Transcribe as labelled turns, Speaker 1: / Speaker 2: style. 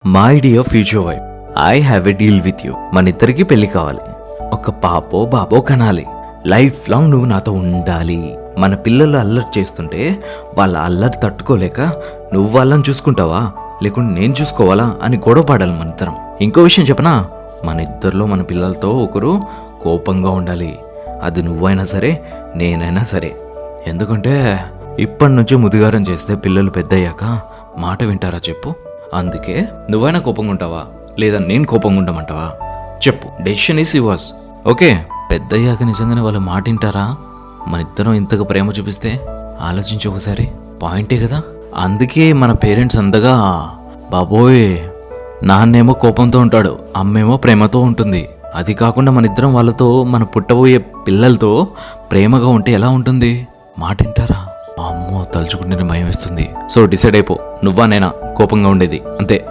Speaker 1: My dear future wife, I have a deal with you. మన ఇద్దరికి పెళ్లి కావాలి. ఒక పాపో బాబో కనాలి. లైఫ్ లాంగ్ నువ్వు నాతో ఉండాలి. మన పిల్లలు అల్లరి చేస్తుంటే వాళ్ళ అల్లరి తట్టుకోలేక నువ్వు వాళ్ళని చూసుకుంటావా లేకుంటే నేను చూసుకోవాలా అని గొడవ పడాలి మన ఇద్దరం. ఇంకో విషయం చెప్పనా, మన ఇద్దరిలో మన పిల్లలతో ఒకరు కోపంగా ఉండాలి. అది నువ్వైనా సరే నేనైనా సరే. ఎందుకంటే ఇప్పటి నుంచి ముదిగారం చేస్తే పిల్లలు పెద్దయ్యాక మాట వింటారా చెప్పు. అందుకే నువ్వైనా కోపంగా ఉంటావా లేదా నేను కోపంగా ఉండమంటావా చెప్పు. Decision is yours. ఓకే, పెద్దయ్యాక నిజంగానే వాళ్ళు మాట వింటారా? మన ఇద్దరం ఇంతగా ప్రేమ చూపిస్తే ఆలోచించి ఒకసారి. పాయింటే కదా. అందుకే మన పేరెంట్స్ అందగా బాబోయ్ నాన్నేమో కోపంతో ఉంటాడు, అమ్మేమో ప్రేమతో ఉంటుంది. అది కాకుండా మన ఇద్దరం వాళ్ళతో మన పుట్టబోయే పిల్లలతో ప్రేమగా ఉంటే ఎలా ఉంటుంది? మాట వింటారా? అమ్మో, తలుచుకుంటేనే భయం వేస్తుంది. సో డిసైడ్ అయిపో, నువ్వా నేనా కోపంగా ఉండేది, అంతే.